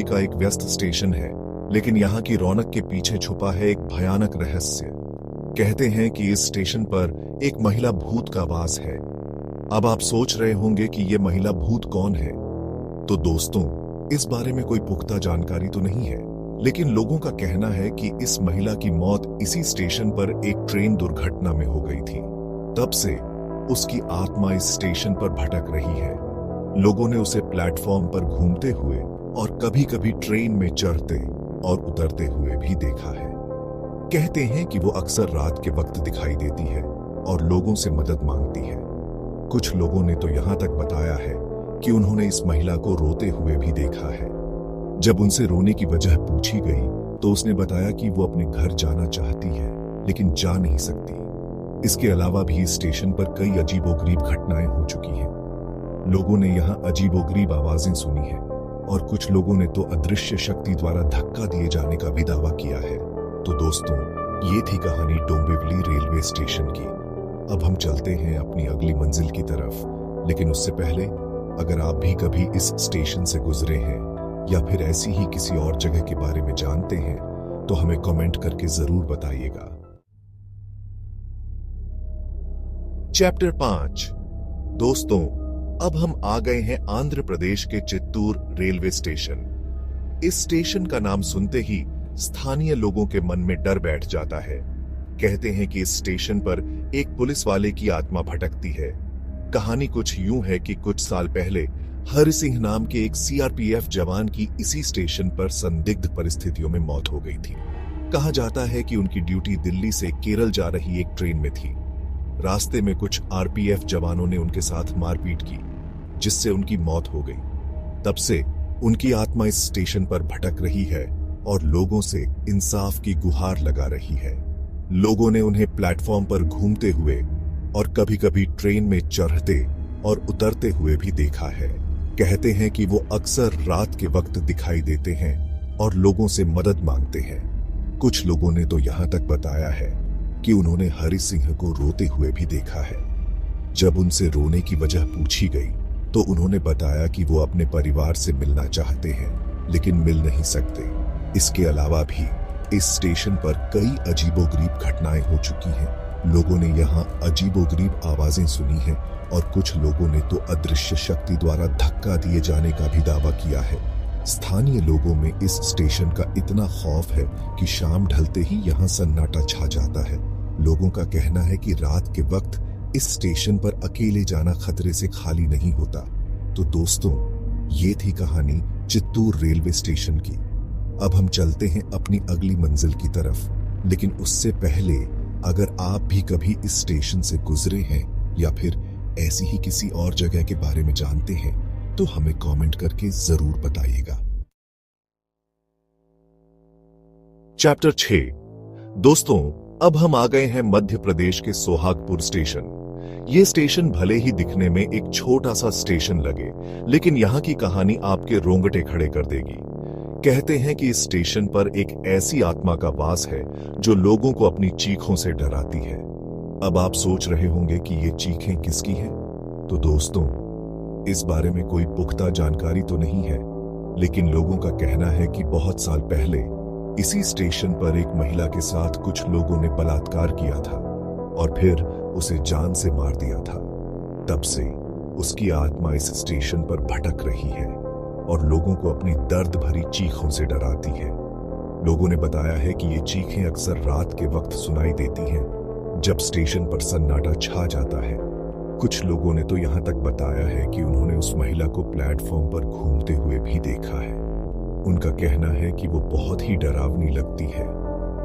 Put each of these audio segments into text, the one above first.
का एक व्यस्त स्टेशन है, लेकिन यहाँ की रौनक के पीछे छुपा है एक भयानक रहस्य। कहते हैं कि इस स्टेशन पर एक महिला भूत का वास है। अब आप सोच रहे होंगे कि ये महिला भूत कौन है। तो दोस्तों, इस बारे में कोई पुख्ता जानकारी तो नहीं है, लेकिन लोगों का कहना है कि इस महिला की मौत इसी स्टेशन पर एक ट्रेन दुर्घटना में हो गई थी। तब से उसकी आत्मा इस स्टेशन पर भटक रही है। लोगों ने उसे प्लेटफॉर्म पर घूमते हुए और कभी-कभी ट्रेन में चढ़ते और उतरते हुए भी देखा है। कहते हैं कि वो अक्सर रात के वक्त दिखाई देती है और लोगों से मदद मांगती है। कुछ लोगों ने तो यहां तक बताया है कि उन्होंने इस महिला को रोते हुए भी देखा है। जब उनसे रोने की वजह पूछी गई तो उसने बताया कि वो अपने घर जाना चाहती है, लेकिन जा नहीं सकती। इसके अलावा भी इस स्टेशन पर कई अजीबोगरीब घटनाएं हो चुकी हैं। लोगों ने यहाँ अजीबोगरीब आवाजें सुनी हैं और कुछ लोगों ने तो अदृश्य शक्ति द्वारा धक्का दिए जाने का भी दावा किया है। तो दोस्तों, ये थी कहानी डोंबिवली रेलवे स्टेशन की। अब हम चलते हैं अपनी अगली मंजिल की तरफ, लेकिन उससे पहले अगर आप भी कभी इस स्टेशन से गुजरे हैं या फिर ऐसी ही किसी और जगह के बारे में जानते हैं तो हमें कमेंट करके जरूर बताइएगा। चैप्टर 5। दोस्तों, अब हम आ गए हैं आंध्र प्रदेश के चित्तूर रेलवे स्टेशन। इस स्टेशन का नाम सुनते ही स्थानीय लोगों के मन में डर बैठ जाता है। कहते हैं कि इस स्टेशन पर एक पुलिस वाले की आत्मा भटकती है। कहानी कुछ यूं है कि कुछ साल पहले हरि सिंह नाम के एक सीआरपीएफ जवान की इसी स्टेशन पर संदिग्ध परिस्थितियों में मौत हो गई थी। कहा जाता है कि उनकी ड्यूटी दिल्ली से केरल जा रही एक ट्रेन में थी। रास्ते में कुछ आरपीएफ जवानों ने उनके साथ मारपीट की, जिससे उनकी मौत हो गई। तब से उनकी आत्मा इस स्टेशन पर भटक रही है और लोगों से इंसाफ की गुहार लगा रही है। लोगों ने उन्हें प्लेटफॉर्म पर घूमते हुए और कभी-कभी ट्रेन में चढ़ते और उतरते हुए भी देखा है। कहते हैं कि वो अक्सर रात के वक्त दिखाई देते हैं और लोगों से मदद मांगते हैं। कुछ लोगों ने तो यहां तक बताया है कि उन्होंने हरि सिंह को रोते हुए भी देखा है। जब उनसे रोने की वजह पूछी गई तो उन्होंने बताया कि वो अपने परिवार से मिलना चाहते हैं, लेकिन मिल नहीं सकते। इसके अलावा भी इस स्टेशन पर कई अजीबोगरीब घटनाएं हो चुकी हैं। लोगों ने यहाँ अजीबोगरीब आवाजें सुनी हैं और कुछ लोगों ने तो अदृश्य शक्ति द्वारा धक्का दिए जाने का भी दावा किया है। स्थानीय लोगों में इस स्टेशन का इतना खौफ है कि शाम ढलते ही यहाँ सन्नाटा छा जाता है। लोगों का कहना है कि रात के वक्त इस स्टेशन पर अकेले जाना खतरे से खाली नहीं होता। तो दोस्तों, ये थी कहानी चित्तूर रेलवे स्टेशन की। अब हम चलते हैं अपनी अगली मंजिल की तरफ, लेकिन उससे पहले अगर आप भी कभी इस स्टेशन से गुजरे हैं या फिर ऐसी ही किसी और जगह के बारे में जानते हैं तो हमें कमेंट करके जरूर बताइएगा। चैप्टर 6। दोस्तों, अब हम आ गए हैं मध्य प्रदेश के सोहागपुर स्टेशन। ये स्टेशन भले ही दिखने में एक छोटा सा स्टेशन लगे, लेकिन यहाँ की कहानी आपके रोंगटे खड़े कर देगी। कहते हैं कि इस स्टेशन पर एक ऐसी आत्मा का वास है जो लोगों को अपनी चीखों से डराती है। अब आप सोच रहे होंगे कि ये चीखें किसकी हैं? तो दोस्तों, इस बारे में कोई पुख्ता जानकारी तो नहीं है, लेकिन लोगों का कहना है कि बहुत साल पहले इसी स्टेशन पर एक महिला के साथ कुछ लोगों ने बलात्कार किया था और फिर उसे जान से मार दिया था। तब से उसकी आत्मा इस स्टेशन पर भटक रही है और लोगों को अपनी दर्द भरी चीखों से डराती है। लोगों ने बताया है कि ये चीखें अक्सर रात के वक्त सुनाई देती हैं, जब स्टेशन पर सन्नाटा छा जाता है। कुछ लोगों ने तो यहाँ तक बताया है कि उन्होंने उस महिला को प्लेटफॉर्म पर घूमते हुए भी देखा है। उनका कहना है कि वो बहुत ही डरावनी लगती है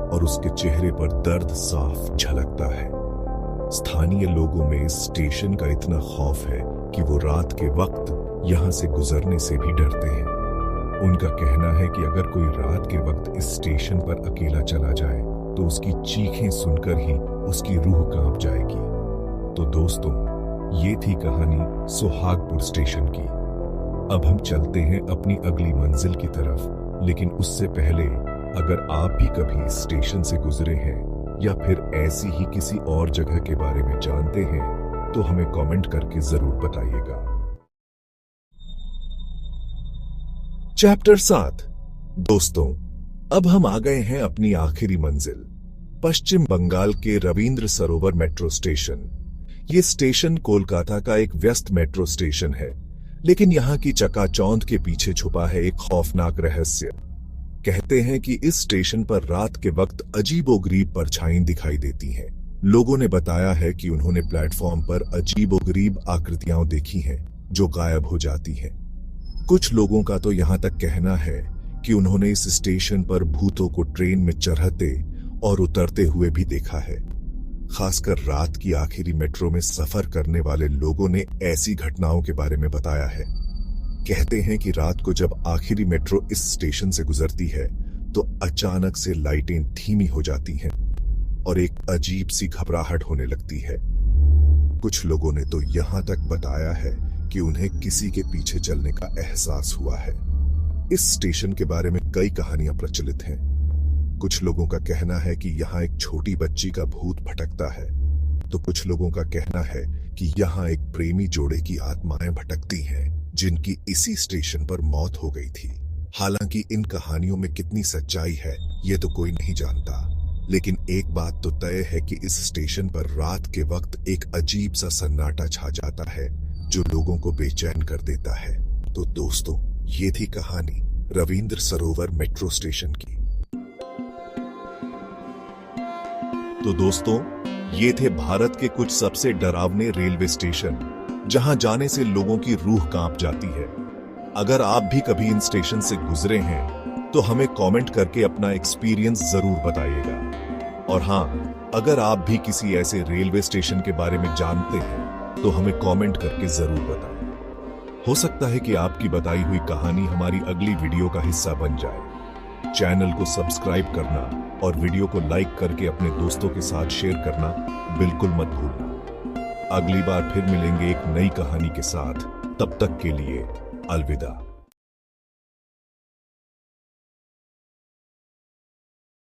और उसके चेहरे पर दर्द साफ झलकता है। स्थानीय लोगों में इस स्टेशन का इतना खौफ है कि वो रात के वक्त यहाँ से गुजरने से भी डरते हैं। उनका कहना है कि अगर कोई रात के वक्त इस स्टेशन पर अकेला चला जाए तो उसकी चीखें सुनकर ही उसकी रूह कांप जाएगी। तो दोस्तों, ये थी कहानी सोहागपुर स्टेशन की। अब हम चलते हैं अपनी अगली मंजिल की तरफ, लेकिन उससे पहले अगर आप भी कभी इस स्टेशन से गुजरे हैं या फिर ऐसी ही किसी और जगह के बारे में जानते हैं तो हमें कमेंट करके जरूर बताइएगा। चैप्टर 7। दोस्तों, अब हम आ गए हैं अपनी आखिरी मंजिल, पश्चिम बंगाल के रविंद्र सरोवर मेट्रो स्टेशन। ये स्टेशन कोलकाता का एक व्यस्त मेट्रो स्टेशन है, लेकिन यहाँ की चकाचौंध के पीछे छुपा है एक खौफनाक रहस्य। कहते हैं कि इस स्टेशन पर रात के वक्त अजीबोगरीब परछाइयां दिखाई देती हैं। लोगों ने बताया है कि उन्होंने प्लेटफॉर्म पर अजीबोगरीब आकृतियां देखी हैं जो गायब हो जाती हैं। कुछ लोगों का तो यहाँ तक कहना है कि उन्होंने इस स्टेशन पर भूतों को ट्रेन में चढ़ते और उतरते हुए भी देखा है। खासकर रात की आखिरी मेट्रो में सफर करने वाले लोगों ने ऐसी घटनाओं के बारे में बताया है। कहते हैं कि रात को जब आखिरी मेट्रो इस स्टेशन से गुजरती है तो अचानक से लाइटें धीमी हो जाती हैं और एक अजीब सी घबराहट होने लगती है। कुछ लोगों ने तो यहां तक बताया है कि उन्हें किसी के पीछे चलने का एहसास हुआ है। इस स्टेशन के बारे में कई कहानियां प्रचलित हैं। कुछ लोगों का कहना है कि यहाँ एक छोटी बच्ची का भूत भटकता है, तो कुछ लोगों का कहना है कि यहाँ एक प्रेमी जोड़े की आत्माएं भटकती हैं जिनकी इसी स्टेशन पर मौत हो गई थी। हालांकि इन कहानियों में कितनी सच्चाई है ये तो कोई नहीं जानता, लेकिन एक बात तो तय है कि इस स्टेशन पर रात के वक्त एक अजीब सा सन्नाटा छा जाता है जो लोगों को बेचैन कर देता है। तो दोस्तों, ये थी कहानी रविंद्र सरोवर मेट्रो स्टेशन की। तो दोस्तों, ये थे भारत के कुछ सबसे डरावने रेलवे स्टेशन जहां जाने से लोगों की रूह कांप जाती है। अगर आप भी कभी इन स्टेशन से गुजरे हैं तो हमें कमेंट करके अपना एक्सपीरियंस जरूर बताइएगा। और हाँ, अगर आप भी किसी ऐसे रेलवे स्टेशन के बारे में जानते हैं तो हमें कमेंट करके जरूर बताएं। हो सकता है कि आपकी बताई हुई कहानी हमारी अगली वीडियो का हिस्सा बन जाए। चैनल को सब्सक्राइब करना और वीडियो को लाइक करके अपने दोस्तों के साथ शेयर करना बिल्कुल मत भूलना। अगली बार फिर मिलेंगे एक नई कहानी के साथ। तब तक के लिए अलविदा।